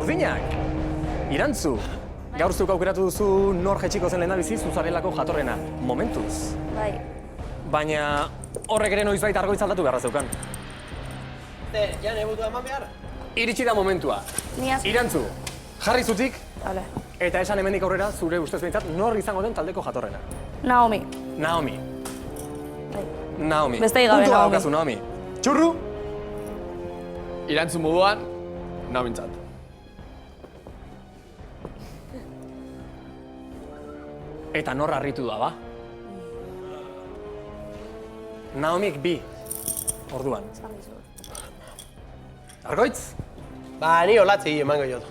urdinak. Irantzu, gaur zuk aukeratu duzu nor jetxiko zen lehendabizi zuzarelako jatorrena. Momentuz. Bai. Baina horrek ere noizbait argoitz aldatu beharra zeukan. Ja nebutu eman behar? Iritsi da momentua. Ni asko. Irantzu, jarri zutik, Vale. eta esan hemendik aurrera zure ustez behintzat nor izango den taldeko jatorrena. Naomi. Naomi. Bai. Naomi. Besterik gabe, Puntua Naomi. daukazu, Naomi. Txurru? Irantzun moduan, Naomintzat. Eta nor harritu da, ba? Naomik bi. Orduan. Argoitz? Ba, ni olatzei emango jot.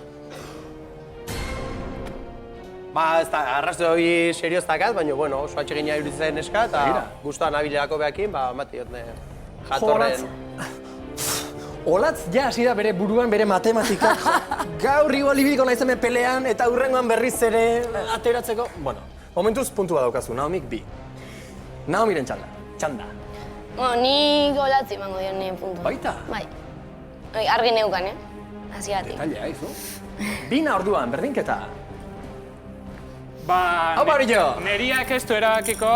Ba, ez da, arrastu hori serioz dakaz, baina, bueno, oso atxegina iruditzen eska, eta Begira. guztuan abilelako behakin, ba, mati jotne jatorren. Olatz ja hasi da bere buruan bere matematika. Gaur igual ibiliko naiz hemen pelean eta hurrengoan berriz ere ateratzeko. Bueno, momentuz puntua daukazu, Naomik bi. Naomiren txanda. Txanda. Bueno, ni golatzi emango dion nire puntu. Baita? Bai. Argi neukan, Hasiatik. Detailea, izu. Bina orduan, berdinketa. Ba, Hau Barillo! neriak ez du erabakiko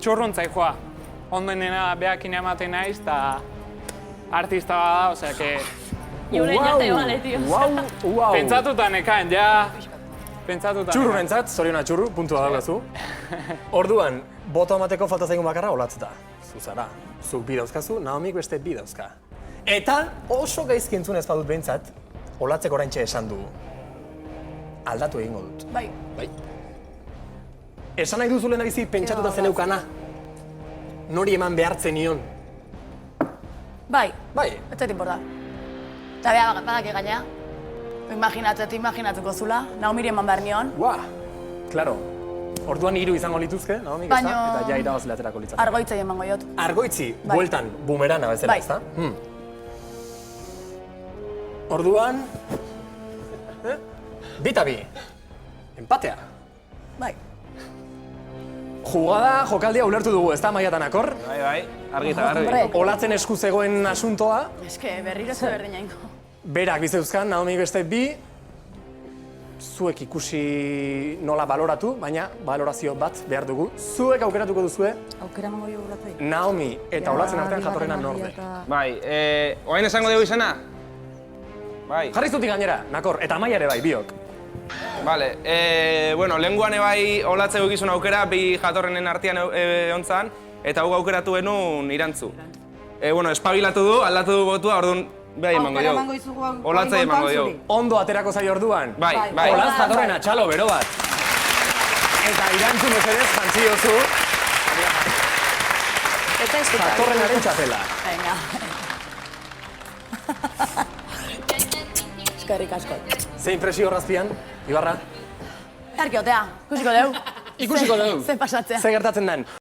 txurruntzai joa. Ondoenena behakin ematen naiz, eta artista bada, osea, que... Wow. Pentsatuta nekaen, ja... Pentsatuta Txurrurentzat, zoriona txurru, puntua daukazu. Orduan, boto amateko falta zaigun bakarra olatz da. Zuzara, zuk bi dauzkazu, Naomik beste bi dauzka. Eta oso gaizki entzun ez badut behintzat, olatzek oraintxe esan du. Aldatu egingo dut. Bai. Bai. Esan nahi duzu lehenabizi pentsatuta zeneukana. Nori eman behartzen nion. Bai. Bai. Ez zait importa. Eta beha badaki gainea. Imaginatuko zula, Naomiri eman behar nion. Claro. Orduan 3 izango lituzke, Naomik ezta? Eta ja irabazle aterako litzateke. Argoitzei emango jot. Argoitzi, Bai. bueltan, bumerana bezala, Bai. ezta? Orduan... Bita bi. Empatea. Bai. Jugada, jokaldia ulertu dugu, ezta Maiatan akor? Bai, argi eta garbi. Hombre. Olatzen esku zegoen asuntoa. Eske, berriro ze berdina ingo. Berak bizeuzkan, Naomi beste bi. Zuek ikusi nola baloratu, baina balorazio bat behar dugu. Zuek aukeratuko duzue, Aukera emango jo uratzei. Naomi eta Olatzen artean jatorrena norde. Bai, oain esango dugu izena? Bai, Jarri zutik gainera, nakor, eta Maia ere bai, biok. bale. Bueno, lehenguan bai Olatzeko gizun aukera, bi jatorrenen artean ontzan, eta guk aukeratu genuen Irantzu. Bueno, espabilatu du, aldatu du botua, orduan bai emango diogu. Olatzei emango diogu. Ondo aterako zaio orduan. Bai, bai. Olaz jatorrena, txalo, bero bat. Eta Irantzu mesedez, jantzi jozu, Eta eskutak. jatorrenaren txapela. Venga. Eskerrik asko. Ze impresio horrazpian, Ibarra? Erkiotea, ikusiko deu. Ikusiko dugu. Ze pasatzea. Ze gertatzen den.